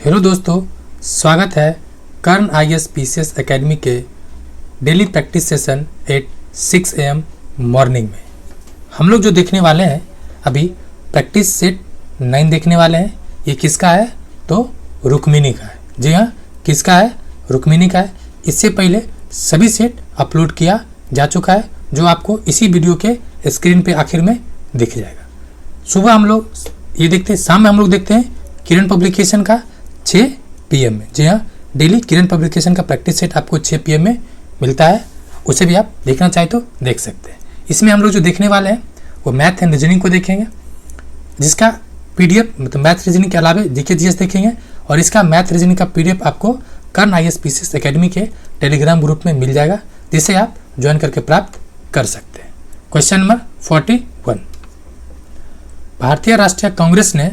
Hello दोस्तों, स्वागत है कर्ण IAS PCS एकेडमी के daily practice session at 6 AM morning में। हम लोग जो देखने वाले हैं अभी प्रैक्टिस सेट 9 देखने वाले हैं। ये किसका है? तो रुक्मिणी का है। जी हाँ, किसका है? रुक्मिणी का है। इससे पहले सभी सेट अपलोड किया जा चुका है, जो आपको इसी वीडियो के स्क्रीन पे आखिर में दिख जाएगा। सुबह हम लोग ये देखते हैं, शाम में हम लोग देखते हैं किरण पब्लिकेशन का 6 PM में। जी हाँ, डेली किरण पब्लिकेशन का प्रैक्टिस सेट आपको 6 PM में मिलता है। उसे भी आप देखना चाहे तो देख सकते हैं। इसमें हम लोग जो देखने वाले हैं वो मैथ एंड रीजनिंग को देखेंगे, जिसका PDF मतलब मैथ रीजनिंग के अलावा GK GS देखेंगे। और इसका मैथ रीजनिंग का PDF आपको कर्ण IAS PCS एकेडमी के टेलीग्राम ग्रुप में मिल जाएगा, जिसे आप ज्वाइन करके प्राप्त कर सकते हैं। क्वेश्चन नंबर 41, भारतीय राष्ट्रीय कांग्रेस ने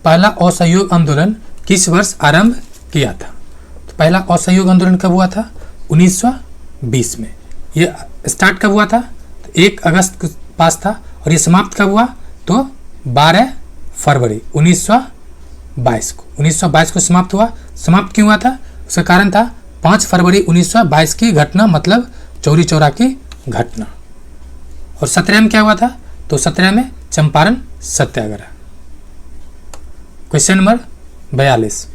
पहला असहयोग आंदोलन किस वर्ष आरंभ किया था? तो पहला असहयोग आंदोलन कब हुआ था? 1920 में। ये स्टार्ट कब हुआ था? तो 1 अगस्त के पास था। और ये समाप्त कब हुआ? तो 12 फरवरी 1922 को। 1922 को समाप्त हुआ। समाप्त क्यों हुआ था? उसका कारण था 5 फरवरी 1922 की घटना, मतलब चौरी चौरा की घटना। और 17 में क्या हुआ था? तो 17 में चंपारण सत्याग्रह। क्वेश्चन नंबर 42,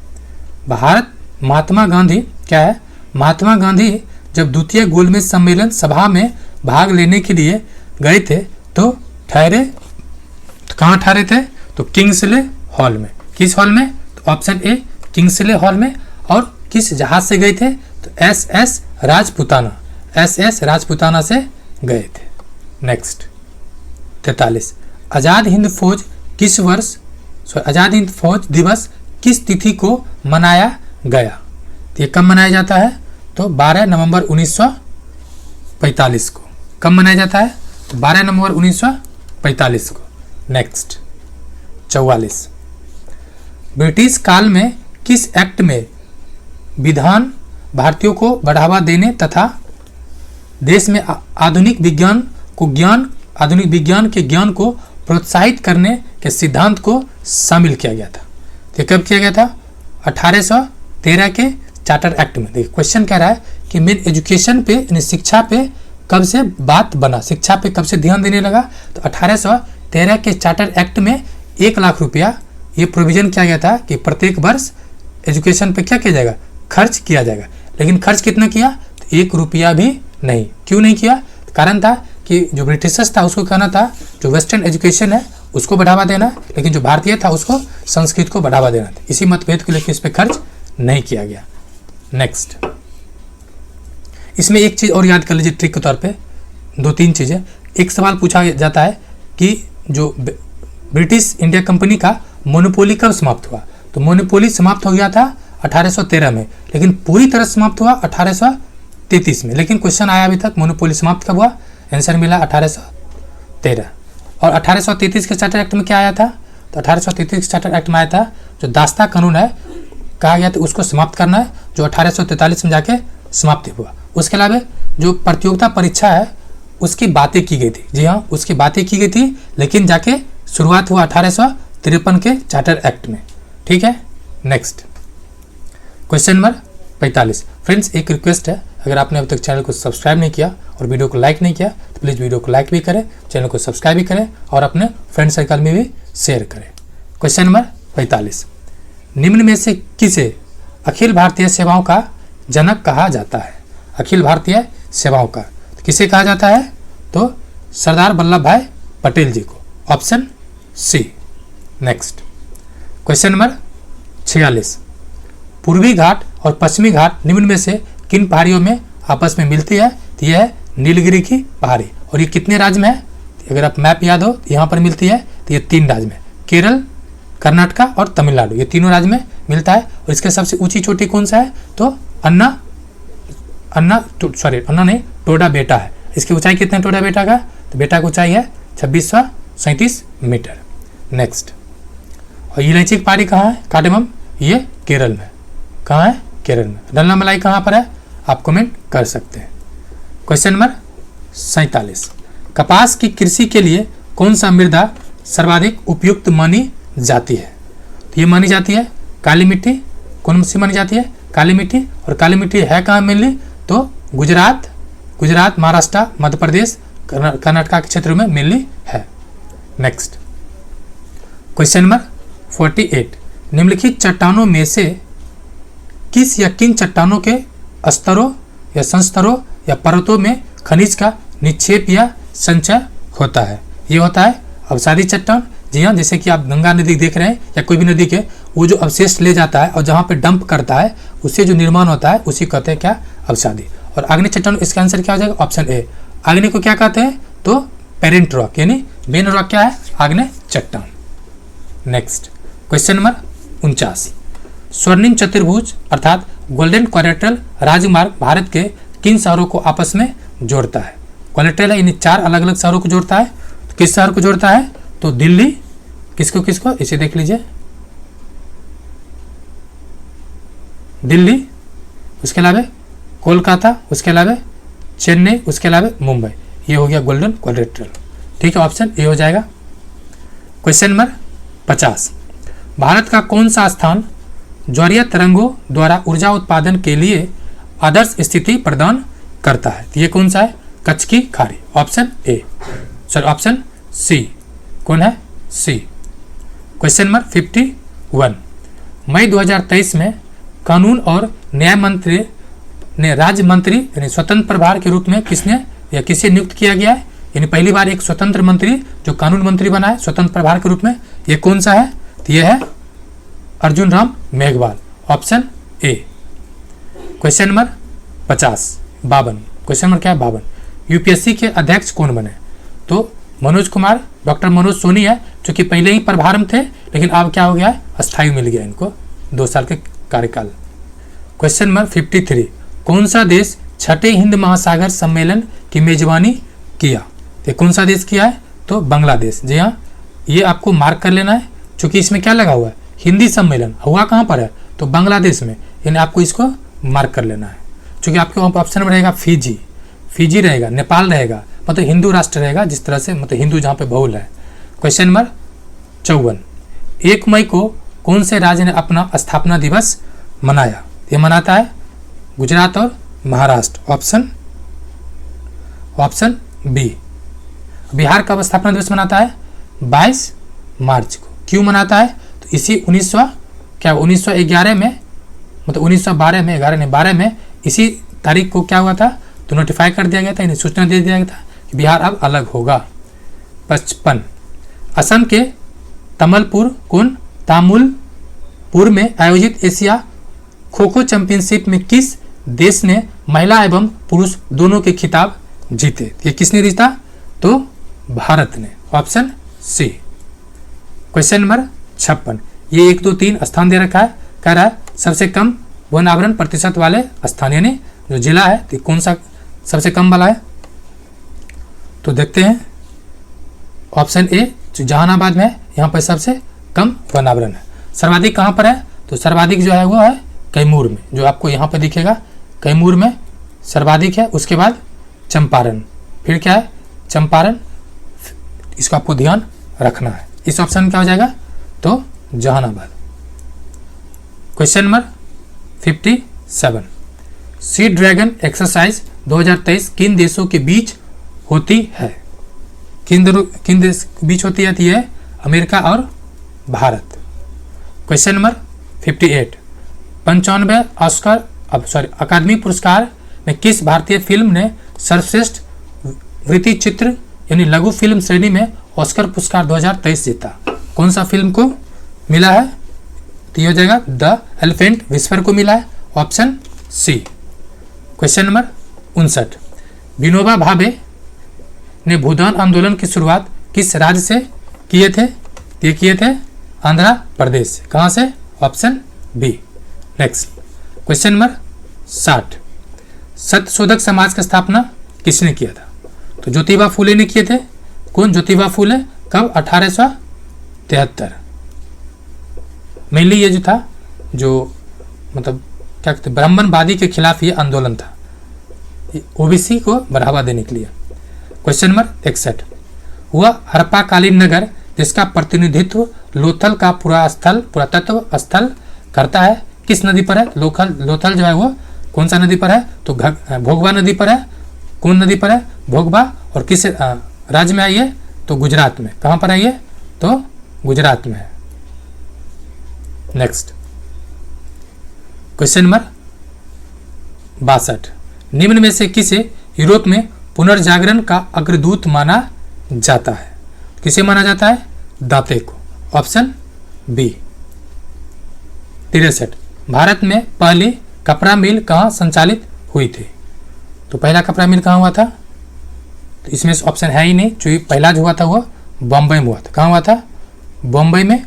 भारत महात्मा गांधी क्या है? महात्मा गांधी जब द्वितीय गोलमेज सम्मेलन सभा में भाग लेने के लिए गए थे तो कहाँ ठहरे थे? तो किंग्सले हॉल में। किस हॉल में? तो ऑप्शन ए किंग्सले हॉल में। और किस जहाज से गए थे? तो SS राजपुताना। SS राजपुताना से गए थे। नेक्स्ट 43, आज़ाद हिंद फौज किस वर्ष आज़ाद हिंद फौज दिवस किस तिथि को मनाया गया? तो ये कब मनाया जाता है? तो 12 नवंबर 1945 को। कब मनाया जाता है? तो 12 नवंबर 1945 को। नेक्स्ट 44, ब्रिटिश काल में किस एक्ट में विधान भारतीयों को बढ़ावा देने तथा देश में आधुनिक विज्ञान के ज्ञान को प्रोत्साहित करने के सिद्धांत को शामिल किया गया था? तो कब किया गया था? 1813 के चार्टर एक्ट में। देखिए क्वेश्चन कह रहा है कि मेन एजुकेशन पे यानी शिक्षा पे कब से बात बना, शिक्षा पे कब से ध्यान देने लगा? तो 1813 के चार्टर एक्ट में 1 लाख रुपया ये प्रोविजन किया गया था कि प्रत्येक वर्ष एजुकेशन पे क्या किया जाएगा? खर्च किया जाएगा। लेकिन खर्च कितना किया? तो 1 रुपया भी नहीं। क्यों नहीं किया? कारण था कि जो ब्रिटिशर्स था उसको कहना था जो वेस्टर्न एजुकेशन है उसको बढ़ावा देना, लेकिन जो भारतीय था उसको संस्कृत को बढ़ावा देना था। इसी मतभेद को लेकर इस पर खर्च नहीं किया गया। नेक्स्ट, इसमें एक चीज़ और याद कर लीजिए ट्रिक के तौर पे, 2-3 चीज़ें। एक सवाल पूछा जाता है कि जो ब्रिटिश इंडिया कंपनी का मोनोपोली कब समाप्त हुआ? तो मोनोपोली समाप्त हो गया था 1813 में, लेकिन पूरी तरह समाप्त हुआ 1833 में। लेकिन क्वेश्चन आया अभी तक मोनोपोली समाप्त कब हुआ? आंसर मिला 1813। और 1833 के चार्टर एक्ट में क्या आया था? तो 1833 के चार्टर एक्ट में आया था जो दास्ता कानून है, कहा गया था उसको समाप्त करना है, जो 1843 में जाके समाप्त हुआ। उसके अलावा जो प्रतियोगिता परीक्षा है उसकी बातें की गई थी। जी हाँ, उसकी बातें की गई थी, लेकिन जाके शुरुआत हुआ 1853 के चार्टर एक्ट में। ठीक है। Next question number 45। फ्रेंड्स, एक रिक्वेस्ट है, अगर आपने अभी तक चैनल को सब्सक्राइब नहीं किया और वीडियो को लाइक नहीं किया तो प्लीज़ वीडियो को लाइक भी करें, चैनल को सब्सक्राइब भी करें और अपने फ्रेंड सर्कल में भी शेयर करें। क्वेश्चन नंबर 45, निम्न में से किसे अखिल भारतीय सेवाओं का जनक कहा जाता है? अखिल भारतीय सेवाओं का तो किसे कहा जाता है? तो सरदार वल्लभ भाई पटेल जी को। Option C. Next question number 46, पूर्वी घाट और पश्चिमी घाट निम्न में से किन पहाड़ियों में आपस में मिलती है? तो यह है नीलगिरी की पहाड़ी। और ये कितने राज्य में है? अगर आप मैप याद हो तो यहाँ पर मिलती है। तो ये 3 राज्य में, केरल, कर्नाटका और तमिलनाडु, ये तीनों राज्य में मिलता है। और इसके सबसे ऊंची चोटी कौन सा है? तो टोडा बेटा है। इसकी ऊंचाई कितनी है टोडा बेटा का? तो बेटा की ऊंचाई है 2637 मीटर। नेक्स्ट, और इलायची की पहाड़ी कहाँ है? कार्डेमम, ये केरल में। कहाँ है? केरल में। रत्नामलाई कहाँ पर है? आप कमेंट कर सकते हैं। क्वेश्चन नंबर 47, कपास की कृषि के लिए कौन सा मृदा सर्वाधिक उपयुक्त मानी जाती है? तो ये मानी जाती है काली मिट्टी, कौन सी मानी जाती है? काली मिट्टी। और काली मिट्टी है कहाँ मेनली? तो गुजरात, महाराष्ट्र, मध्य प्रदेश, कर्नाटक के क्षेत्र में मेनली है। नेक्स्ट क्वेश्चन नंबर 48, निम्नलिखित चट्टानों में से किस या किन चट्टानों के स्तरों या संस्तरों या पर्वतों में खनिज का निक्षेप या संचय होता है? ये होता है अवसादी चट्टान। जी हाँ, जैसे कि आप गंगा नदी देख रहे हैं या कोई भी नदी के, वो जो अवशेष ले जाता है और जहाँ पे डंप करता है उससे जो निर्माण होता है उसी कहते हैं क्या? अवसादी। और आग्नेय चट्टान, इसका आंसर क्या हो जाएगा? Option A. आग्नेय को क्या कहते हैं? तो पेरेंट रॉक, यानी मेन रॉक क्या है? आग्नेय चट्टान। नेक्स्ट क्वेश्चन नंबर 49, स्वर्णिम चतुर्भुज अर्थात गोल्डन क्वाड्रिलेटरल राजमार्ग भारत के किन शहरों को आपस में जोड़ता है? क्वाड्रिलेटरल है, यानी 4 अलग अलग शहरों को जोड़ता है। तो किस शहर को जोड़ता है? तो दिल्ली, किसको किसको? इसे देख लीजिए, दिल्ली, उसके अलावा कोलकाता, उसके अलावा चेन्नई, उसके अलावा मुंबई। ये हो गया गोल्डन क्वाड्रिलेटरल। ठीक है, ऑप्शन ए हो जाएगा। क्वेश्चन नंबर 50, भारत का कौन सा स्थान ज्वारीय तरंगों द्वारा ऊर्जा उत्पादन के लिए आदर्श स्थिति प्रदान करता है? तो ये कौन सा है? कच्छ की खाड़ी। Option A, sorry option C. कौन है? सी। क्वेश्चन नंबर 51, मई 2023 में कानून और न्याय मंत्री ने राज्य मंत्री यानी स्वतंत्र प्रभार के रूप में किसे नियुक्त किया गया है? यानी पहली बार एक स्वतंत्र मंत्री जो कानून मंत्री बना है स्वतंत्र प्रभार के रूप में, ये कौन सा है? तो ये है Arjun Ram Meghwal. Option A. Question number 52, question number क्या है? 52, यूपीएससी के अध्यक्ष कौन बने? तो मनोज कुमार, डॉक्टर मनोज सोनी है, जो कि पहले ही प्रभार में थे लेकिन अब क्या हो गया है? अस्थायी मिल गया इनको 2 साल के कार्यकाल। क्वेश्चन नंबर 53, कौन सा देश छठे हिंद महासागर सम्मेलन की मेजबानी किया? तो कौन सा देश किया है? तो बांग्लादेश। जी हाँ, ये आपको मार्क कर लेना है, क्योंकि इसमें क्या लगा हुआ है? हिंदी सम्मेलन हुआ कहाँ पर है? तो बांग्लादेश में, यानी आपको इसको मार्क कर लेना है। क्योंकि आपके ऑप्शन में रहेगा फिजी रहेगा, नेपाल रहेगा, मतलब हिंदू राष्ट्र रहेगा, जिस तरह से मतलब हिंदू जहाँ पे बहुल है। क्वेश्चन नंबर 54, 1 मई को कौन से राज्य ने अपना स्थापना दिवस मनाया? ये मनाता है गुजरात और महाराष्ट्र। Option B. बिहार कब स्थापना दिवस मनाता है? 22 मार्च को। क्यों मनाता है? तो इसी 1911 में, मतलब 1912 में, 12 में इसी तारीख को क्या हुआ था? तो नोटिफाई कर दिया गया था, इन्हें सूचना दे दिया गया था कि बिहार अब अलग होगा। 55, असम के तामुलपुर में आयोजित एशिया खो खो चैंपियनशिप में किस देश ने महिला एवं पुरुष दोनों के खिताब जीते? ये किसने जीता? तो भारत ने। Option C. क्वेश्चन नंबर 56, ये 1 2 3 स्थान दे रखा है, कह रहा है सबसे कम वन आवरण प्रतिशत वाले स्थान, यानी जो जिला है तो कौन सा सबसे कम वाला है? तो देखते हैं, ऑप्शन ए जो जहानाबाद में है, यहाँ पर सबसे कम वन आवरण है। सर्वाधिक कहाँ पर है? तो सर्वाधिक जो है वो है कैमूर में, जो आपको यहाँ पर दिखेगा, कैमूर में सर्वाधिक है। उसके बाद चंपारण, फिर क्या है? चंपारण। इसको आपको ध्यान रखना है। इस ऑप्शन क्या हो जाएगा? तो Jehanabad. Question number 57, sea dragon exercise 2023 किन देशों के बीच होती है? किन देश के बीच होती है? ये अमेरिका और भारत। क्वेश्चन नंबर 58, 95 अकादमी पुरस्कार में किस भारतीय फिल्म ने सर्वश्रेष्ठ वृत्ति चित्र यानी लघु फिल्म श्रेणी में ऑस्कर पुरस्कार 2023 जीता? कौन सा फिल्म को मिला है? तो ये हो जाएगा द एलिफेंट विस्पर को मिला है। Option C. Question number 59, Vinoba Bhave ने भूदान आंदोलन की शुरुआत किस राज्य से किए थे? ये किए थे आंध्र प्रदेश से। कहाँ से? Option B. Next question number 60, Satyashodhak Samaj की स्थापना किसने किया था? तो ज्योतिबा फूले ने किए थे। कौन? ज्योतिबा फूले। कब? 1873। मेनली ये जो था, जो मतलब क्या कहते, ब्राह्मणवादी के खिलाफ ये आंदोलन था, ओबीसी को बढ़ावा देने के लिए। क्वेश्चन नंबर 61, वह हड़प्पाकालीन नगर जिसका प्रतिनिधित्व लोथल का पुरातत्व स्थल करता है किस नदी पर है? लोथल जो है वो कौन सा नदी पर है? तो भोगवा नदी पर है। कौन नदी पर है? भोगवा। और किस राज्य में है ये? तो गुजरात में। कहाँ पर है ये? तो गुजरात में है। नेक्स्ट क्वेश्चन नंबर 62, निम्न में से किसे यूरोप में पुनर्जागरण का अग्रदूत माना जाता है? किसे माना जाता है? दांते को। Option B. 63, भारत में पहली कपड़ा मिल कहाँ संचालित हुई थी? तो पहला कपड़ा मिल कहाँ हुआ था? तो इसमें ऑप्शन है ही नहीं, जो पहला जो हुआ था वो बम्बई में हुआ था। कहाँ हुआ था? बम्बई में।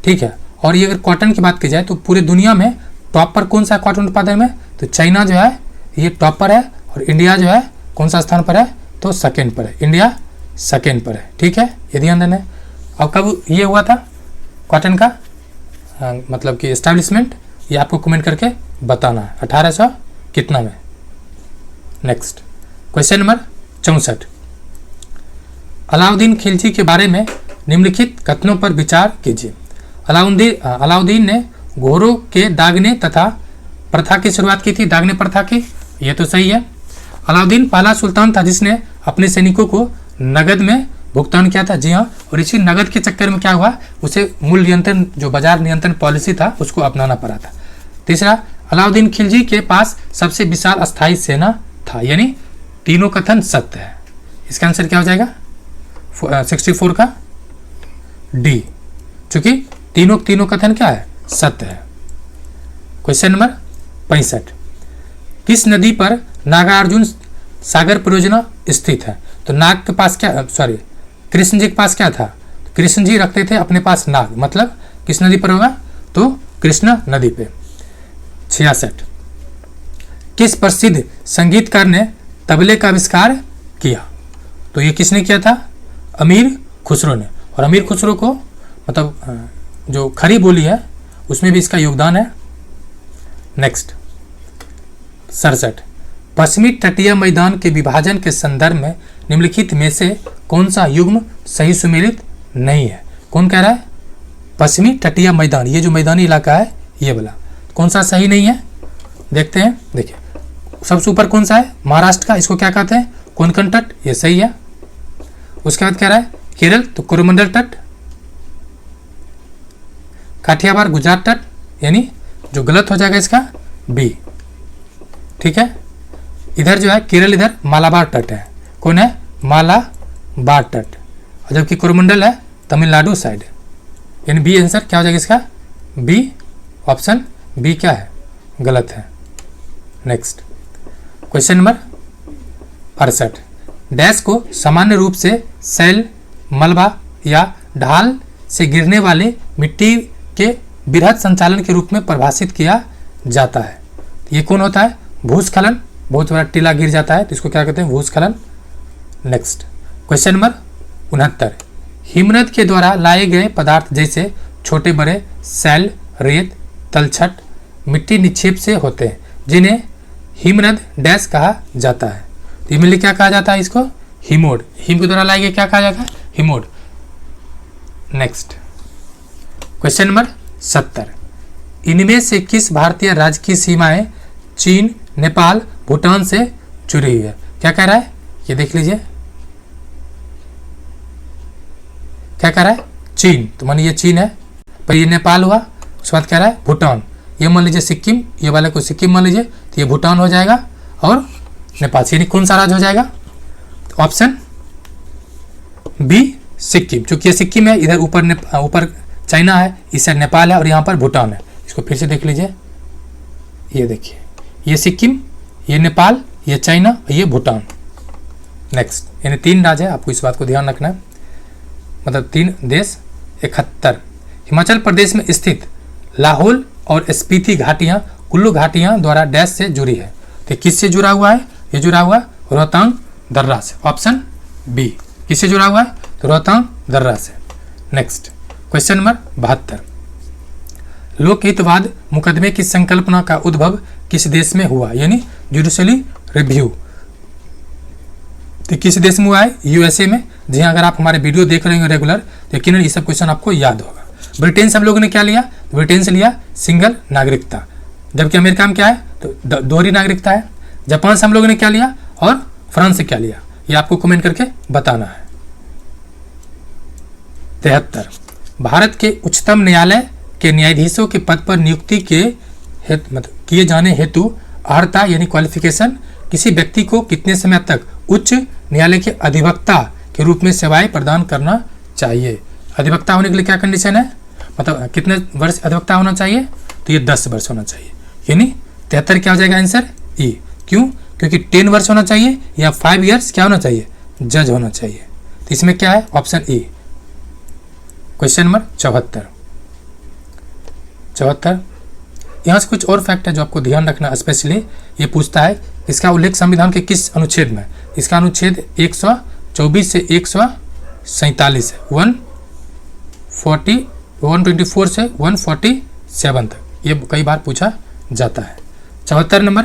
ठीक है। और ये अगर कॉटन की बात की जाए तो पूरे दुनिया में टॉप पर कौन सा कॉटन उत्पादन में? तो चाइना जो है ये टॉप पर है, और इंडिया जो है कौन सा स्थान पर है? तो सेकेंड पर है। इंडिया सेकेंड पर है। ठीक है, ये ध्यान देना है। अब कब ये हुआ था कॉटन का मतलब कि एस्टैब्लिशमेंट, ये आपको कमेंट करके बताना है 1800 कितना में। Next question number 64, Alauddin Khilji के बारे में निम्नलिखित कथनों पर विचार कीजिए। अलाउद्दीन ने घोड़ों के दागने तथा प्रथा की शुरुआत की थी। दागने प्रथा की, ये तो सही है। अलाउद्दीन पहला सुल्तान था जिसने अपने सैनिकों को नगद में भुगतान किया था। जी हाँ, और इसी नगद के चक्कर में क्या हुआ, उसे मूल्य नियंत्रण जो बाजार नियंत्रण पॉलिसी था उसको अपनाना पड़ा था। तीसरा, अलाउद्दीन खिलजी के पास सबसे विशाल अस्थायी सेना था। यानी तीनों कथन सत्य है। इसका आंसर क्या हो जाएगा? 64 का डी, क्योंकि तीनों कथन क्या है? सत्य है। क्वेश्चन नंबर 65, किस नदी पर नागार्जुन सागर परियोजना स्थित है? तो नाग के पास क्या, सॉरी कृष्ण जी के पास क्या था? कृष्ण जी रखते थे अपने पास नाग, मतलब किस नदी पर होगा? तो कृष्णा नदी पे। 66, किस प्रसिद्ध संगीतकार ने तबले का आविष्कार किया? तो ये किसने किया था? अमीर खुसरो ने। और अमीर खुसरो को मतलब जो खरी बोली है उसमें भी इसका योगदान है। नेक्स्ट 67, पश्चिमी तटीय मैदान के विभाजन के संदर्भ में निम्नलिखित में से कौन सा युग्म सही सुमेलित नहीं है? कौन कह रहा है? पश्चिमी तटीय मैदान, ये जो मैदानी इलाका है ये वाला, कौन सा सही नहीं है? देखते हैं। देखिए सबसे ऊपर कौन सा है? महाराष्ट्र का, इसको क्या कहते हैं? कोंकण तट, ये सही है। उसके बाद कह रहा है केरल, तो कोरोमंडल तट। काठियावाड़ गुजरात तट, यानी जो गलत हो जाएगा इसका बी। ठीक है, इधर जो है केरल, इधर मालाबार तट है। कौन है? मालाबार तट। और जबकि कोरोमंडल है तमिलनाडु साइड, यानी बी आंसर क्या हो जाएगा इसका? बी। ऑप्शन बी क्या है? गलत है। नेक्स्ट क्वेश्चन नंबर 68, डैश को सामान्य रूप से सैल, मलबा या ढाल से गिरने वाले मिट्टी के बृहद संचालन के रूप में परिभाषित किया जाता है। ये कौन होता है? भूस्खलन। बहुत बड़ा टीला गिर जाता है तो इसको क्या कहते हैं? भूस्खलन। नेक्स्ट क्वेश्चन नंबर 69, हिमनद के द्वारा लाए गए पदार्थ जैसे छोटे बड़े सैल, रेत, तलछट, मिट्टी निक्षेप से होते हैं जिन्हें हिमनद डैश कहा जाता है। तो इनमें क्या कहा जाता है? इसको हिमोड। हिम के द्वारा लाए गए क्या कहा जाता है? हिमोड। नेक्स्ट क्वेश्चन नंबर 70, इनमें से किस भारतीय राज्य की सीमाएं चीन, नेपाल, भूटान से जुड़ी हुई है? क्या कह रहा है? ये देख लीजिए क्या कह रहा है? चीन। तो मान लीजिए चीन है, पर ये नेपाल हुआ। उसके बाद कह रहा है भूटान। ये मान लीजिए सिक्किम, ये वाले को सिक्किम मान लीजिए, तो ये भूटान हो जाएगा और नेपाल से, यानी कौन सा राज्य हो जाएगा? तो ऑप्शन बी सिक्किम। चूंकि ये सिक्किम है, इधर ऊपर चाइना है, इस साइड नेपाल है और यहाँ पर भूटान है। इसको फिर से देख लीजिए, ये देखिए ये सिक्किम, ये नेपाल, ये चाइना और ये भूटान। नेक्स्ट यानी 3 राज्य है, आपको इस बात को ध्यान रखना है, मतलब 3 देश। 71, हिमाचल प्रदेश में स्थित लाहौल और स्पीति घाटियाँ कुल्लू घाटियाँ द्वारा डैश से जुड़ी है। तो किससे जुड़ा हुआ है? ये जुड़ा हुआ रोहतांग दर्रा से। Option B. किससे जुड़ा हुआ है? तो रोहतांग दर्रा से। नेक्स्ट क्वेश्चन नंबर 72, लोकहितवाद मुकदमे की संकल्पना का उद्भव किस देश में हुआ? यानी जुडिशली रिव्यू, तो किस देश में हुआ है? यूएसए में। जी हाँ, अगर आप हमारे वीडियो देख रहे हैं रेगुलर तो यकीनन ये सब क्वेश्चन आपको याद होगा। ब्रिटेन से हम लोगों ने क्या लिया? ब्रिटेन से लिया सिंगल नागरिकता। जबकि अमेरिका में क्या है, तो दोहरी नागरिकता है। जापान से हम लोगों ने क्या लिया और फ्रांस से क्या लिया, ये आपको कमेंट करके बताना है। 73, भारत के उच्चतम न्यायालय के न्यायाधीशों के पद पर नियुक्ति के किए जाने हेतु अर्हता यानी क्वालिफिकेशन किसी व्यक्ति को कितने समय तक उच्च न्यायालय के अधिवक्ता के रूप में सेवाएं प्रदान करना चाहिए। अधिवक्ता होने के लिए क्या कंडीशन है, मतलब कितने वर्ष अधिवक्ता होना चाहिए, तो ये 10 वर्ष होना चाहिए। यानी 73 क्या हो जाएगा आंसर, ई। क्यों, क्योंकि 10 वर्ष होना चाहिए या 5 ईयर्स क्या होना चाहिए, जज होना चाहिए। तो इसमें क्या है, ऑप्शन ई। Question number 74। यहाँ से कुछ और फैक्ट है जो आपको ध्यान रखना, स्पेशली ये पूछता है इसका उल्लेख संविधान के किस अनुच्छेद में। इसका अनुच्छेद 124 से 147 है, 124 से 147 तक, ये कई बार पूछा जाता है। 74 नंबर,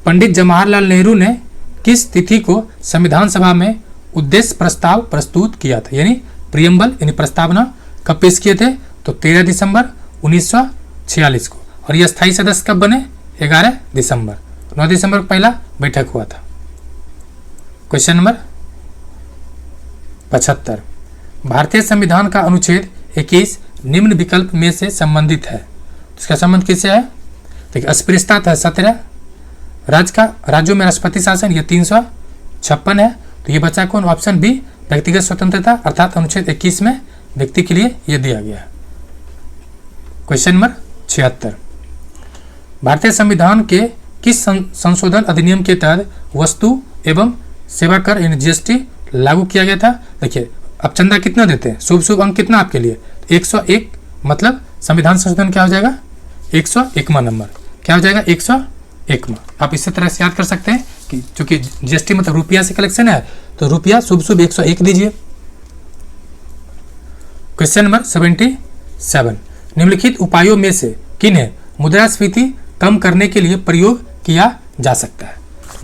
पंडित जवाहरलाल नेहरू ने किस तिथि को संविधान सभा में उद्देश्य प्रस्ताव प्रस्तुत किया था, यानी प्रियम्बल यानी प्रस्तावना कब पेश किए थे, तो 13 दिसंबर 1946 को। और ये स्थायी सदस्य कब बने, 11 दिसंबर। 9 दिसंबर को पहला बैठक हुआ था। क्वेश्चन नंबर 75, भारतीय संविधान का अनुच्छेद 21 निम्न विकल्प में से संबंधित है। इसका संबंध किससे है, देखिए अस्पृश्यता है 17, राज्यों में राष्ट्रपति शासन ये 356 है। तो ये बचा कौन, ऑप्शन बी व्यक्तिगत स्वतंत्रता, अर्थात अनुच्छेद 21 में व्यक्ति के लिए ये दिया गया है। क्वेश्चन नंबर 76, भारतीय संविधान के किस संशोधन अधिनियम के तहत वस्तु एवं सेवा कर यानी जीएसटी लागू किया गया था। देखिए अब चंदा कितना देते हैं, शुभ शुभ अंक कितना आपके लिए, 101, मतलब संविधान संशोधन क्या हो जाएगा, 101वां नंबर क्या हो जाएगा, 101वां। आप इसी तरह से याद कर सकते हैं कि चूंकि जीएसटी मतलब रुपया से कलेक्शन है, तो रुपया शुभ शुभ 101 दीजिए। क्वेश्चन नंबर 77, निम्नलिखित उपायों में से किन्हें मुद्रास्फीति कम करने के लिए प्रयोग किया जा सकता है।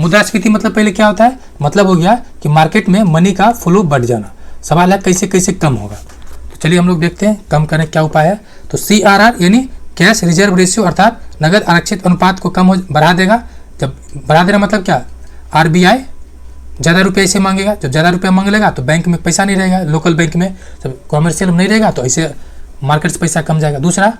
मुद्रास्फीति मतलब पहले क्या होता है, मतलब हो गया कि मार्केट में मनी का फ्लो बढ़ जाना। सवाल है कैसे कैसे कम होगा, तो चलिए हम लोग देखते हैं कम करने क्या उपाय है। तो CRR यानी कैश रिजर्व रेशियो, अर्थात नगद आरक्षित अनुपात को बढ़ा देगा। जब बढ़ा देना मतलब क्या, RBI ज़्यादा रुपया ऐसे मांगेगा, जब ज़्यादा रुपया मांग लेगा तो बैंक में पैसा नहीं रहेगा, लोकल बैंक में, जब कॉमर्शियल में नहीं रहेगा तो ऐसे मार्केट से पैसा कम जाएगा। दूसरा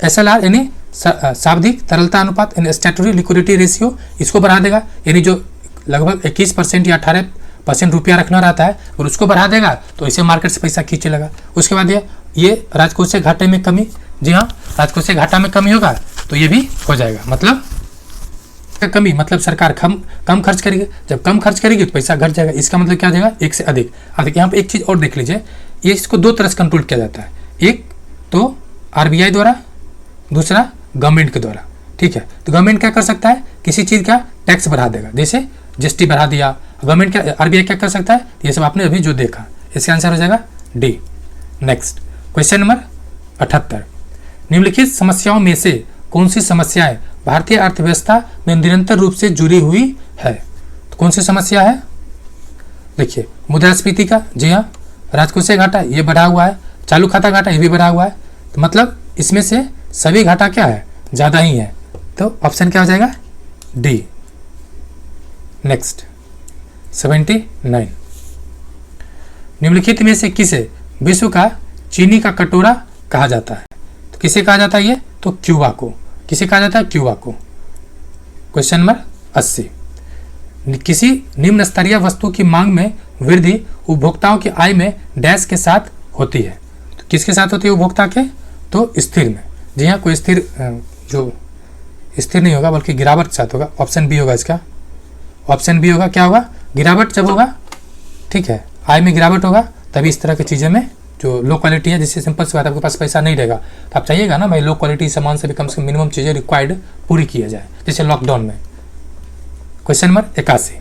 SLR यानी शाब्दिक तरलता अनुपात यानी स्टैट्यूटरी लिक्विडिटी रेशियो, इसको बढ़ा देगा, यानी जो लगभग 21% या 18% रुपया रखना रहता है और उसको बढ़ा देगा तो ऐसे मार्केट से पैसा खींचे लगा। उसके बाद ये राजकोषीय घाटे में कमी, जी हाँ राजकोषीय घाटा में कमी होगा तो ये भी हो जाएगा, मतलब कमी मतलब सरकार कम खर्च करेगी, जब कम खर्च करेगी तो पैसा घट जाएगा, इसका मतलब क्या हो जाएगा, एक से अधिक। अब यहाँ पे एक चीज़ और देख लीजिए, ये इसको दो तरह से कंट्रोल किया जाता है, एक तो RBI द्वारा, दूसरा गवर्नमेंट के द्वारा, ठीक है। तो गवर्नमेंट क्या कर सकता है, किसी चीज़ का टैक्स बढ़ा देगा, जैसे GST बढ़ा दिया, गवर्नमेंट क्या RBI क्या कर सकता है, ये सब आपने अभी जो देखा, इसका आंसर हो जाएगा डी। नेक्स्ट क्वेश्चन नंबर 78, निम्नलिखित समस्याओं में से कौन सी समस्याएं भारतीय अर्थव्यवस्था में निरंतर रूप से जुड़ी हुई है। तो कौन सी समस्या है, देखिए मुद्रास्फीति का, जी हाँ, राजकोषीय घाटा ये बढ़ा हुआ है, चालू खाता घाटा ये भी बढ़ा हुआ है, तो मतलब इसमें से सभी घाटा क्या है, ज़्यादा ही है, तो ऑप्शन क्या हो जाएगा, डी। नेक्स्ट 79, निम्नलिखित में से किसे विश्व का चीनी का कटोरा कहा जाता है। तो किसे कहा जाता है ये, तो क्यूबा को, किसे कहा जाता है, क्यूबा को। क्वेश्चन नंबर 80, किसी निम्न स्तरीय वस्तु की मांग में वृद्धि उपभोक्ताओं की आय में डैश के साथ होती है। तो किसके साथ होती है, उपभोक्ता के, तो स्थिर में, जी हाँ, कोई स्थिर जो स्थिर नहीं होगा बल्कि गिरावट के साथ होगा, ऑप्शन बी होगा इसका, ऑप्शन बी होगा, क्या होगा, गिरावट जब होगा, ठीक है, आय में गिरावट होगा तभी इस तरह की चीज़ें में जो लो क्वालिटी है, जिससे सिंपल सी बात आपके पास पैसा नहीं रहेगा तो आप चाहिएगा ना भाई लो क्वालिटी सामान से भी कम से कम मिनिमम चीज़ें रिक्वायर्ड पूरी किया जाए, जैसे लॉकडाउन में। क्वेश्चन नंबर 81,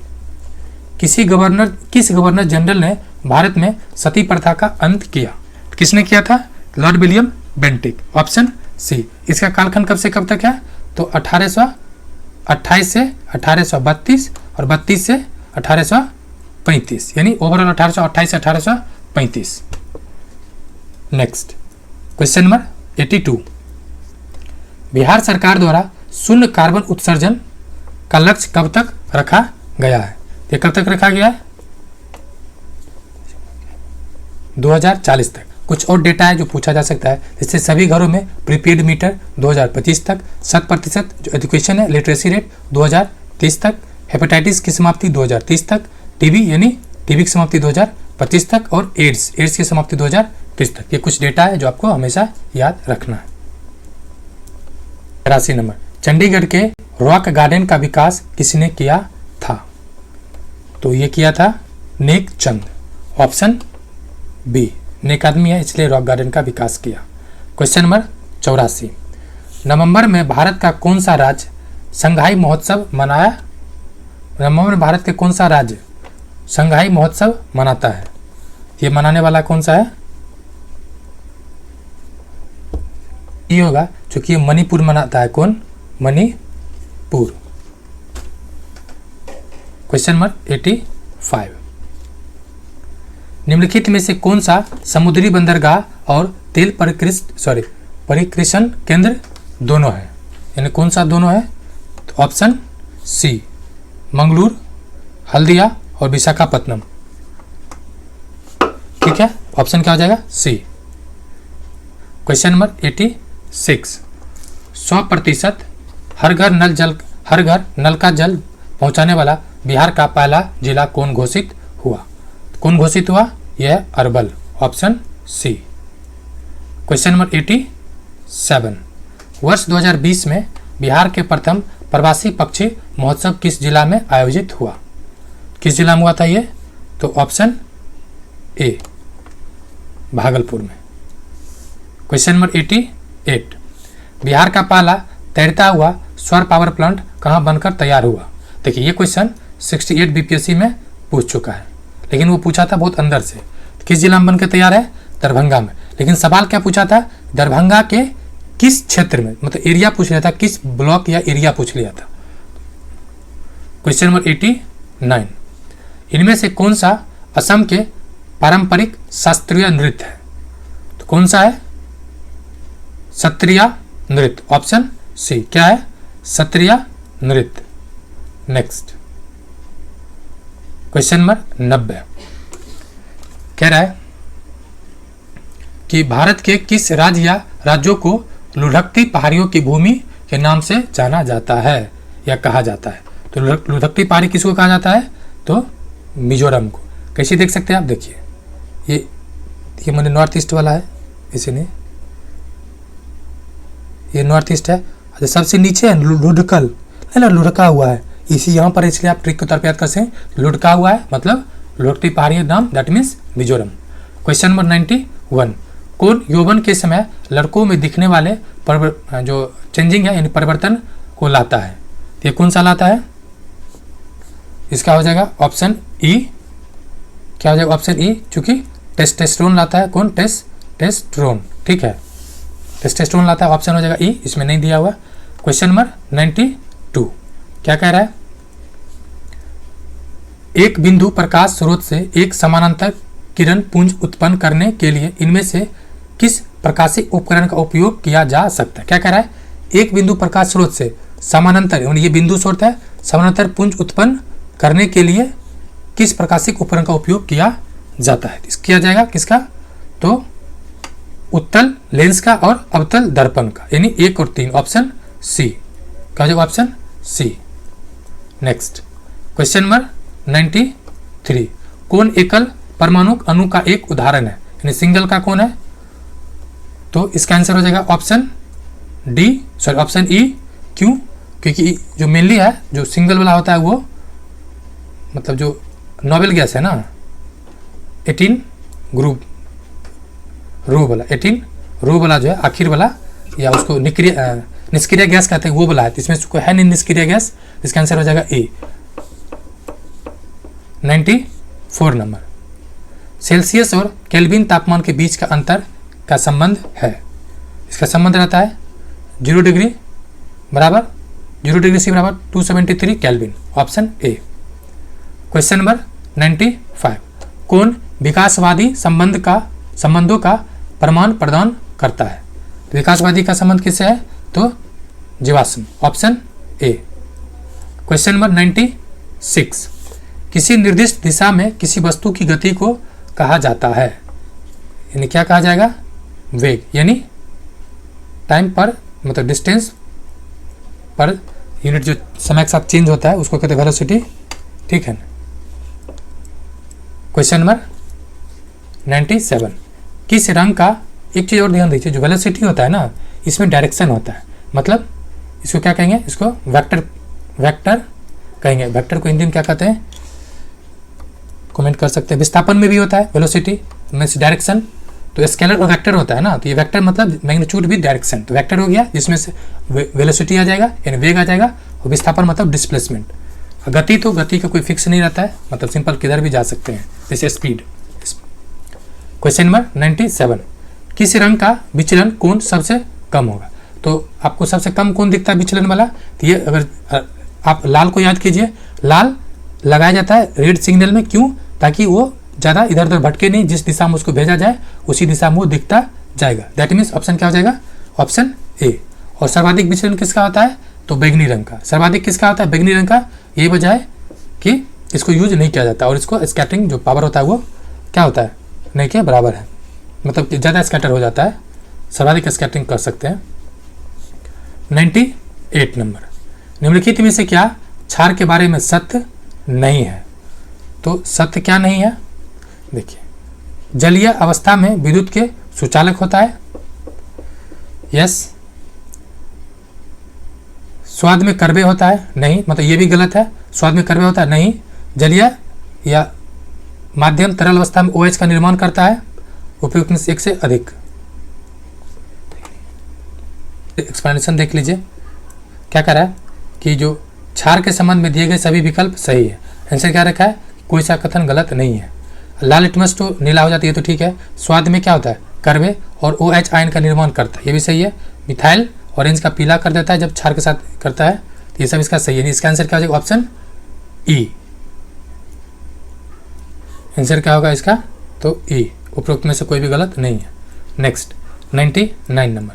किस गवर्नर जनरल ने भारत में सती प्रथा का अंत किया। किसने किया था, Lord William Bentinck, option C. इसका कालखंड कब से कब तक है, तो 1828 से 1832 और 32 से 1835, यानी ओवरऑल 1828 से 1835। नेक्स्ट क्वेश्चन नंबर 82, बिहार सरकार द्वारा शून्य कार्बन उत्सर्जन का लक्ष्य कब तक रखा गया है? ये कब तक रखा गया है? 2040 तक। कुछ और डेटा है जो पूछा जा सकता है, जिससे सभी घरों में प्रीपेड मीटर 2025 तक, 100% जो एजुकेशन है लिटरेसी रेट 2030 तक, हेपेटाइटिस की समाप्ति 2030 तक, टीबी यानी टीबी की समाप्ति 2025 तक, और एड्स की समाप्ति 2030 तक। ये कुछ डेटा है जो आपको हमेशा याद रखना है। 83 नंबर, चंडीगढ़ के रॉक गार्डन का विकास किसने किया था? तो ये किया था नेक चंद। ऑप्शन बी, नेक आदमी है इसलिए रॉक गार्डन का विकास किया। क्वेश्चन नंबर 84, नवंबर में भारत का कौन सा राज्य संघाई महोत्सव मनाया? नवंबर में भारत के कौन सा राज्य संघाई महोत्सव मनाता है? ये मनाने वाला कौन सा है? ये होगा, क्योंकि ये मणिपुर मनाता है। कौन? मणिपुर। क्वेश्चन नंबर 85, निम्नलिखित में से कौन सा समुद्री बंदरगाह और तेल परिकृषण केंद्र दोनों है? यानी कौन सा दोनों है? तो ऑप्शन सी, मंगलूर, हल्दिया और विशाखापत्तनम। ठीक है, ऑप्शन क्या हो जाएगा? सी। क्वेश्चन नंबर 86, 100% हर घर नल का जल पहुंचाने वाला बिहार का पहला जिला कौन घोषित हुआ? कौन घोषित हुआ? यह है Arwal. Option C. Question number 87, वर्ष 2020 में बिहार के प्रथम प्रवासी पक्षी महोत्सव किस जिला में आयोजित हुआ? किस जिला में हुआ था ये? तो ऑप्शन ए, भागलपुर में। क्वेश्चन नंबर 88, बिहार का पहला तैरता हुआ सौर पावर प्लांट कहाँ बनकर तैयार हुआ? देखिए ये क्वेश्चन 68 बीपीएससी में पूछ चुका है, लेकिन वो पूछा था बहुत अंदर से। किस जिला में बनकर तैयार है? दरभंगा में। लेकिन सवाल क्या पूछा था? दरभंगा के किस क्षेत्र में, मतलब एरिया पूछ लिया था, किस ब्लॉक या एरिया पूछ लिया था। क्वेश्चन नंबर 89, इनमें से कौन सा असम के पारंपरिक शास्त्रीय नृत्य है? तो कौन सा है? सत्रिया नृत्य। Option C. क्या है? सत्रिया नृत्य। नेक्स्ट, क्वेश्चन नंबर 90 कह रहा है कि भारत के किस राज्य या राज्यों को लुढ़कती पहाड़ियों की भूमि के नाम से जाना जाता है या कहा जाता है? तो लुढ़कती पहाड़ी किसको कहा जाता है? तो मिजोरम को। कैसे देख सकते हैं आप? देखिए ये मैंने नॉर्थ ईस्ट वाला है, इसे नहीं, ये नॉर्थ ईस्ट है। अच्छा, सबसे नीचे है लुढ़कल, है ना, लुढ़का हुआ है इसी यहाँ पर, इसलिए आप ट्रिक के तौर पर याद कर सकते हैं। लुढ़का हुआ है मतलब लुढ़कती पहाड़ी नाम, that means Mizoram. Question number 91, कौन यौवन के समय लड़कों में दिखने वाले जो चेंजिंग है यानी परिवर्तन को लाता है? ये कौन सा लाता है? इसका हो जाएगा ऑप्शन ई। क्या हो जाएगा? ऑप्शन ई, चूंकि टेस्टोस्टेरोन लाता है। कौन? टेस्टोस्टेरोन। ठीक है, टेस्टोस्टेरोन लाता है, ऑप्शन हो जाएगा ई, इसमें नहीं दिया हुआ। क्वेश्चन नंबर 92 क्या कह रहा है? एक बिंदु प्रकाश स्रोत से एक समानांतर किरण पुंज उत्पन्न करने के लिए इनमें से किस प्रकाशिक उपकरण का उपयोग किया जा सकता है? क्या कह रहा है? एक बिंदु प्रकाश स्रोत से समानांतर, ये बिंदु स्रोत है, समानांतर पुंज उत्पन्न करने के लिए किस प्रकाशिक उपकरण का उपयोग किया जाता है? किया जाएगा किसका? तो उत्तल लेंस का और अवतल दर्पण का, यानी 1 और 3। Option C. क्या हो जाएगा? Option C. Next, question number 93, कौन एकल परमाणु अणु का एक उदाहरण है? यानी सिंगल का कौन है? तो इसका आंसर हो जाएगा option D, sorry option E. क्यों? क्योंकि जो मेनली है, जो सिंगल वाला होता है वो मतलब जो नोबेल गैस है ना, 18 ग्रुप रो वाला, 18 रो वाला जो है आखिर वाला, या उसको निष्क्रिय गैस कहते हैं, वो वाला है। इसमें कोई है नहीं निष्क्रिय गैस, इसका आंसर हो जाएगा ए। 94 नंबर, सेल्सियस और केल्विन तापमान के बीच का अंतर का संबंध है? इसका संबंध रहता है 0 डिग्री बराबर 0 डिग्री सी बराबर 273 kelvin. Option A. Question number 95, कौन विकासवादी संबंधों का प्रमाण प्रदान करता है? विकासवादी का संबंध किससे है? तो जीवाश्म, ऑप्शन ए। क्वेश्चन नंबर 96, किसी निर्दिष्ट दिशा में किसी वस्तु की गति को कहा जाता है, यानी क्या कहा जाएगा, वेग, यानी टाइम पर मतलब डिस्टेंस पर यूनिट जो समय के साथ चेंज होता है उसको कहते हैं वेलोसिटी, ठीक है ना। क्वेश्चन नंबर 97, किस रंग का, एक चीज और ध्यान दीजिए, जो वेलोसिटी होता है ना इसमें डायरेक्शन होता है, मतलब इसको क्या कहेंगे, इसको वेक्टर कहेंगे। वेक्टर को हिंदी में क्या कहते हैं, कमेंट कर सकते हैं। विस्थापन में भी होता है वेलोसिटी मीन्स डायरेक्शन, तो स्केलर और वेक्टर होता है ना, तो ये वेक्टर मतलब मैग्नीट्यूड भी डायरेक्शन, तो वेक्टर हो गया जिसमें से वेलोसिटी आ जाएगा यानी वेग आ जाएगा, और विस्थापन मतलब डिस्प्लेसमेंट। गति तो गति का कोई फिक्स नहीं रहता है, मतलब सिंपल किधर भी जा सकते हैं, जैसे स्पीड। क्वेश्चन नंबर 97, किस रंग का विचलन कोण सबसे कम होगा, तो आपको सबसे कम कोण दिखता है विचलन वाला, तो ये अगर आप लाल को याद कीजिए, लाल लगाया जाता है रेड सिग्नल में, क्यों, ताकि वो ज़्यादा इधर उधर भटके नहीं, जिस दिशा में उसको भेजा जाए उसी दिशा में वो दिखता जाएगा। दैट मीन्स ऑप्शन क्या हो जाएगा, ऑप्शन ए। और सर्वाधिक विचलन किसका होता है, तो बैगनी रंग का। सर्वाधिक किसका होता है, बैगनी रंग का। यही वजह है कि इसको यूज नहीं किया जाता, और इसको स्कैटरिंग जो पावर होता है वो क्या होता है, नहीं के बराबर है, मतलब कि ज़्यादा स्कैटर हो जाता है, सर्वाधिक स्कैटरिंग कर सकते हैं। 98 नंबर, निम्नलिखित में से क्या क्षार के बारे में सत्य नहीं है, तो सत्य क्या नहीं है, देखिए, जलीय अवस्था में विद्युत के सुचालक होता है, यस। स्वाद में कर्बे होता है, नहीं, मतलब ये भी गलत है, स्वाद में कर्बे होता है, नहीं। जलीय या माध्यम तरल अवस्था में OH का निर्माण करता है, उपयुक्त में से एक से अधिक। एक्सप्लेनेशन देख लीजिए, क्या कह रहा है कि जो क्षार के संबंध में दिए गए सभी विकल्प सही है। आंसर क्या रखा है, कोई सा कथन गलत नहीं है। लाल लिटमस तो नीला हो जाती है तो ठीक है। स्वाद में क्या होता है, कर्बे और OH आयन का निर्माण करता है, ये भी सही है। मिथाइल ऑरेंज का पीला कर देता है जब क्षार के साथ करता है, तो ये सब इसका सही है। इसका आंसर क्या हो जाएगा, ऑप्शन ई। आंसर क्या होगा इसका, तो ई, उपरोक्त में से कोई भी गलत नहीं है। नेक्स्ट 99 नंबर,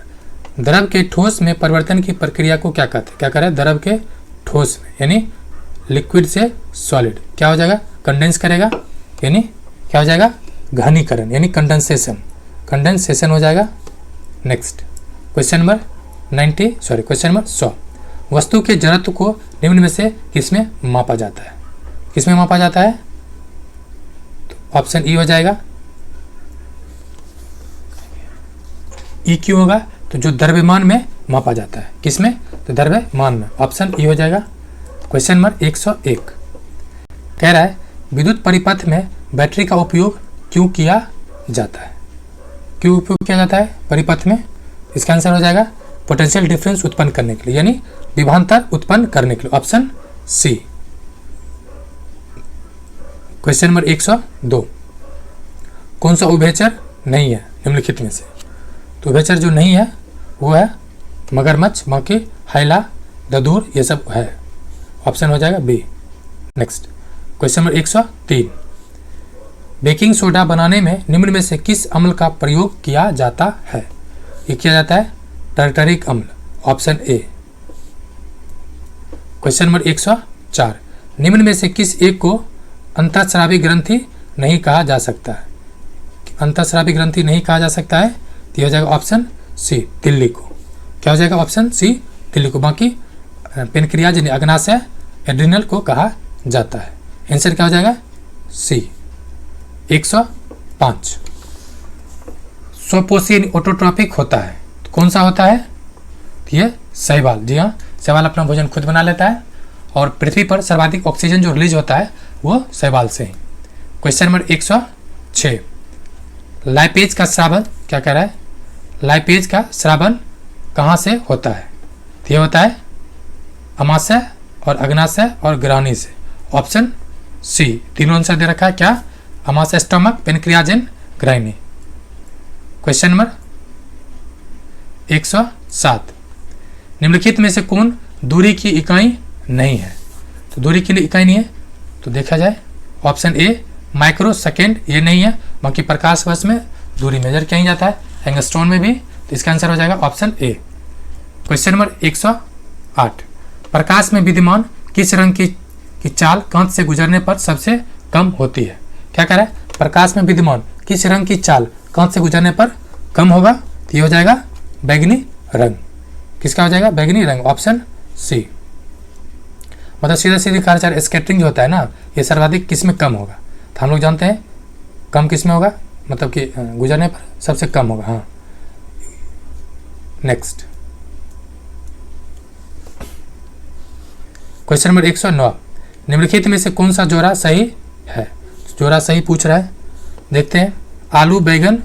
द्रव के ठोस में परिवर्तन की प्रक्रिया को क्या कहते हैं, क्या कह रहा है, द्रव के ठोस में, यानी लिक्विड से सॉलिड क्या हो जाएगा, कंडेंस करेगा, यानी क्या हो जाएगा, घनीकरण, यानी कंडेंसेशन, कंडेंसेशन हो जाएगा। नेक्स्ट क्वेश्चन नंबर 100, वस्तु के जड़त्व को निम्न में से किसमें मापा जाता है, किसमें मापा जाता है, तो ऑप्शन ई हो जाएगा। ई क्यों होगा, तो जो द्रव्यमान में मापा जाता है, किसमें, तो द्रव्यमान में, ऑप्शन ई हो जाएगा। क्वेश्चन नंबर 101 कह रहा है विद्युत परिपथ में बैटरी का उपयोग क्यों किया जाता है, क्यों उपयोग किया जाता है परिपथ में, इसका आंसर हो जाएगा पोटेंशियल डिफरेंस उत्पन्न करने के लिए, यानी विभवांतर उत्पन्न करने के लिए, ऑप्शन सी। क्वेश्चन नंबर 102, कौन सा उभयचर नहीं है निम्नलिखित में से, तो उभयचर जो नहीं है वो है मगरमच्छ, मक्खी, हैला, ददूर, ये सब है, ऑप्शन हो जाएगा B. Next question number 103, baking soda बनाने में निम्न में से किस अम्ल का प्रयोग किया जाता है, ये किया जाता है टार्टरिक अम्ल, ऑप्शन ए। क्वेश्चन नंबर 104, निम्न में से किस एक को अंतःस्रावी ग्रंथि नहीं कहा जा सकता है, अंतःस्रावी ग्रंथि नहीं कहा जा सकता है, तो हो जाएगा ऑप्शन सी, तिल्ली को, क्या हो जाएगा, ऑप्शन सी, तिल्ली को। बाकी पेनक्रियाज यानी अग्नाशय, एड्रिनल को कहा जाता है, आंसर क्या हो जाएगा, सी। 105, स्वपोषी यानी ऑटोट्रॉपिक होता है, तो कौन सा होता है, तो ये शैवाल, जी हाँ, शैवाल अपना भोजन खुद बना लेता है, और पृथ्वी पर सर्वाधिक ऑक्सीजन जो रिलीज होता है वो शैवाल से ही। क्वेश्चन नंबर 106, लाइपेज का स्रावन, क्या कह रहा है, लाइपेज का स्रावन कहाँ से होता है, तो ये होता है अमाशय और अग्नाशय और ग्रहणी से, ऑप्शन सी। तीनों आंसर दे रखा है, क्या, अमाशय स्टमक, पेनक्रियाजन, ग्रहणी। क्वेश्चन नंबर 107, निम्नलिखित में से कौन दूरी की इकाई नहीं है, तो दूरी की इकाई नहीं है, तो देखा जाए ऑप्शन ए माइक्रो सेकेंड, ये नहीं है, बाकी प्रकाश वर्ष में दूरी मेजर किया जाता है, एंगस्ट्रॉन में भी, तो इसका आंसर हो जाएगा ऑप्शन ए। Question number 8। प्रकाश में विद्यमान किस रंग की चाल कांच से गुजरने पर सबसे कम होती है? क्या कह रहा है? प्रकाश में विद्यमान किस रंग की चाल कांच से गुजरने पर कम होगा? तो ये हो जाएगा बैगनी रंग। किसका हो जाएगा? बैगनी रंग, ऑप्शन सी। मतलब सीधा सीधी कार्यचार स्कैटरिंग जो होता है ना, ये सर्वाधिक किस में कम होगा? तो हम लोग जानते हैं कम किस में होगा, मतलब कि गुजरने पर सबसे कम होगा। हाँ, नेक्स्ट क्वेश्चन नंबर 109। निम्नलिखित में से कौन सा जोड़ा सही है? जोड़ा सही पूछ रहा है, देखते हैं। आलू बैगन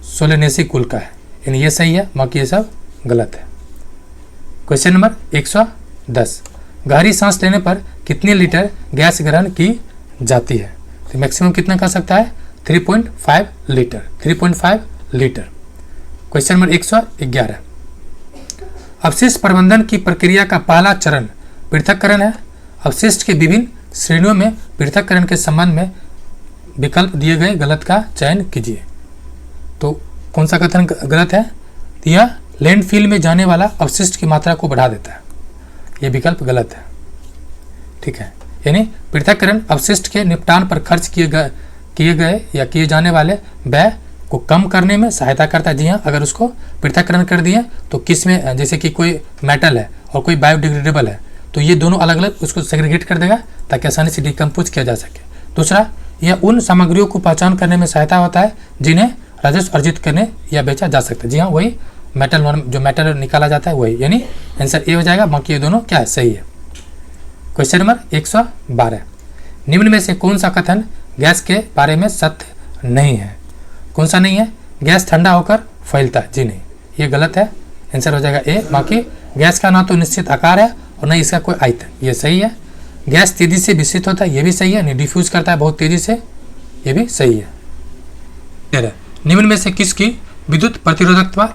सोलेनेसी कुल का है, यानी ये सही है, बाकी ये सब गलत है। Question number 110। गहरी सांस लेने पर कितने लीटर गैस ग्रहण की जाती है? तो मैक्सिमम कितना कर सकता है? 3.5 लीटर। 3.5 लीटर। Question number 111। अपशिष्ट प्रबंधन की प्रक्रिया का पहला चरण पृथक्करण है। अपशिष्ट के विभिन्न श्रेणियों में पृथक्करण के संबंध में विकल्प दिए गए गलत का चयन कीजिए। तो कौन सा कथन गलत है? तो यह लैंडफिल में जाने वाला अपशिष्ट की मात्रा को बढ़ा देता है, यह विकल्प गलत है। ठीक है, यानी पृथक्करण अपशिष्ट के निपटान पर खर्च किए गए या किए जाने वाले व्यय को कम करने में सहायता करता है। जी हाँ, अगर उसको पृथक्करण कर दिए तो किस में, जैसे कि कोई मेटल है और कोई बायोडिग्रेडेबल है, तो ये दोनों अलग अलग उसको सेग्रीगेट कर देगा ताकि आसानी से डिकम्पोज किया जा सके। दूसरा, यह उन सामग्रियों को पहचान करने में सहायता होता है जिन्हें राजस्व अर्जित करने या बेचा जा सकता है। जी हाँ, वही मेटल, जो मेटल निकाला जाता है वही, यानी आंसर ए हो जाएगा। बाकी ये दोनों क्या है? सही है। Question number 112। निम्न में से कौन सा कथन गैस के बारे में सत्य नहीं है? कौन सा नहीं है? गैस ठंडा होकर फैलता है। जी नहीं, ये गलत है, आंसर हो जाएगा ए। बाकी गैस का ना तो निश्चित आकार है और ना इसका कोई आयतन, ये सही है। गैस तेजी से विस्सित होता है, ये भी सही है। नहीं, डिफ्यूज करता है बहुत तेजी से, ये भी सही है। निम्न में से किसकी विद्युत प्रतिरोधकता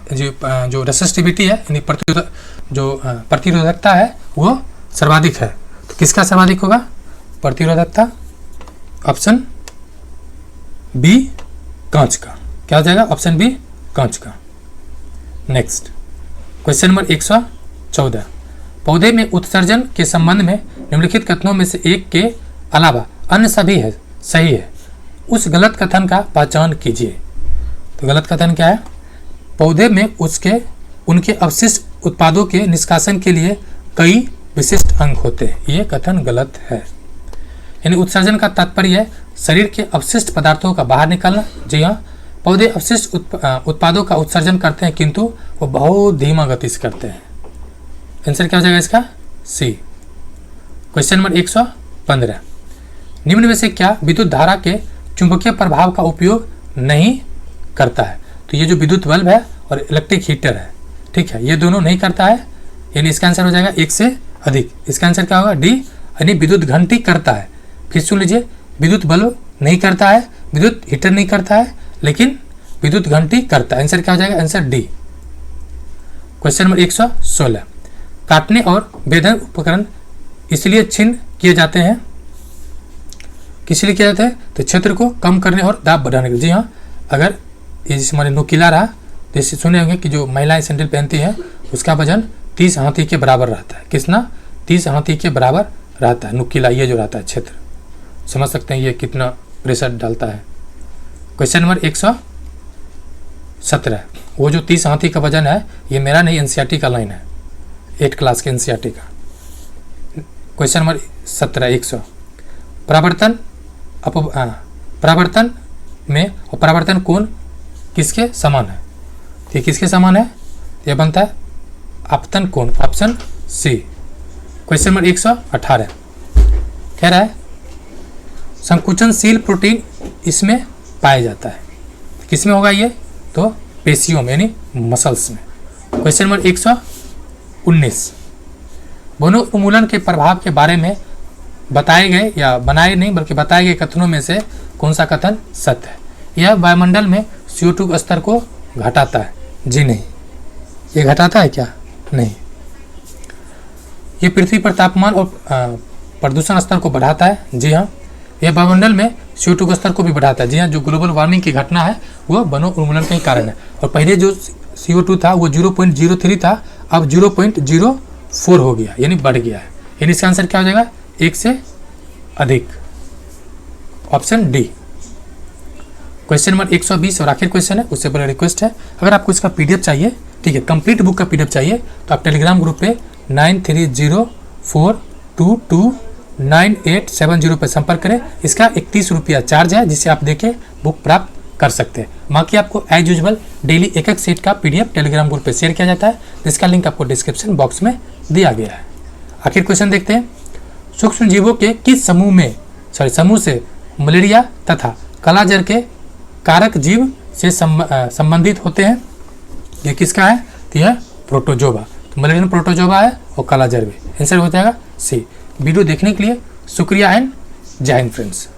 जो रेसिस्टिविटी है, यानी प्रतिरोधकता है, वो सर्वाधिक है? तो किसका सर्वाधिक होगा प्रतिरोधकता? ऑप्शन बी, कांच का। क्या हो जाएगा? ऑप्शन बी, कांच का। Next question number 114। पौधे में उत्सर्जन के संबंध में निम्नलिखित कथनों में से एक के अलावा अन्य सभी है सही है, उस गलत कथन का पहचान कीजिए। तो गलत कथन क्या है? पौधे में उनके अवशिष्ट उत्पादों के निष्कासन के लिए कई विशिष्ट अंग होते हैं, ये कथन गलत है। यानी उत्सर्जन का तात्पर्य है शरीर के अवशिष्ट पदार्थों का बाहर निकलना। जी हाँ, पौधे अवशिष्ट उत्पादों का उत्सर्जन करते हैं, किंतु वो बहुत धीमा गति से करते हैं। आंसर क्या हो जाएगा इसका? सी। Question number 115। निम्न में से क्या विद्युत धारा के चुंबकीय प्रभाव का उपयोग नहीं करता है? तो ये जो विद्युत बल्ब है और इलेक्ट्रिक हीटर है, ठीक है, ये दोनों नहीं करता है, यानी इसका आंसर हो जाएगा एक से अधिक। इसका आंसर क्या होगा? डी, यानी विद्युत घंटी करता है। फिर सुन लीजिए, विद्युत बल्ब नहीं करता है, विद्युत हीटर नहीं करता है, लेकिन विद्युत घंटी करता है। आंसर क्या हो जाएगा? Answer D. Question number 116। काटने और वेधन उपकरण इसलिए छिन्न किए जाते हैं, किस लिए किया जाता है? तो क्षेत्र को कम करने और दाब बढ़ाने के लिए। जी हाँ, अगर ये जैसे हमारे नुकीला रहा, जैसे सुने होंगे कि जो महिलाएं सैंडल पहनती हैं उसका वजन 30 हाथी के बराबर रहता है। कितना? 30 हाथी के बराबर रहता है नुकीला, ये जो रहता है क्षेत्र। समझ सकते हैं ये कितना प्रेशर डालता है। Question number 117। वो जो 30 हाथी का वजन है, ये मेरा नहीं, एनसीईआरटी का लाइन है, 8 क्लास के एनसीईआरटी का। Question number 17 100। परावर्तन में और परावर्तन कोण किसके समान है? ये किसके समान है? ये बनता है आपतन कोण, ऑप्शन सी। क्वेश्चन नंबर 118 कह रहा है संकुचनशील प्रोटीन इसमें पाया जाता है, किसमें होगा ये? तो पेशियों में, यानी मसल्स में। क्वेश्चन नंबर 119 वनो उन्मूलन के प्रभाव के बारे में बताए गए या बनाए नहीं बल्कि बताए गए कथनों में से कौन सा कथन सत्य है? यह वायुमंडल में CO2 स्तर को घटाता है। जी नहीं, ये घटाता है क्या? नहीं। ये पृथ्वी पर तापमान और प्रदूषण स्तर को बढ़ाता है। जी हाँ। यह वायुमंडल में CO2 स्तर को भी बढ़ाता है। जी हाँ, जो ग्लोबल वार्मिंग की घटना है वो वनो उन्मूलन के कारण है। और पहले जो CO2 था वो 0.03 था, अब 0.04 4 हो गया, यानी बढ़ गया है, यानी इसका आंसर क्या हो जाएगा, 1 से अधिक, ऑप्शन डी। क्वेश्चन नंबर 120 और आखिर क्वेश्चन है, उससे पहले रिक्वेस्ट है, अगर आपको इसका पीडीएफ चाहिए, ठीक है, कंप्लीट बुक का पीडीएफ चाहिए, तो आप टेलीग्राम ग्रुप पे 9304229870 पर संपर्क करें। इसका 31 रुपया चार्ज है, जिससे आप देके बुक प्राप्त कर सकते हैं। बाकी आपको एज यूजुअल डेली एक एक सेट का पीडीएफ टेलीग्राम ग्रुप पे शेयर किया जाता है, जिसका लिंक आपको डिस्क्रिप्शन बॉक्स में दिया गया है। आखिर क्वेश्चन देखते हैं, सूक्ष्म जीवों के किस समूह से मलेरिया तथा कालाजार के कारक जीव से संबंधित होते हैं? ये किसका है, तो यह प्रोटोजोआ, तो मलेरियन प्रोटोजोआ है और कालाजार भी। आंसर हो जाएगा सी। वीडियो देखने के लिए शुक्रिया एंड जय हिंद फ्रेंड्स।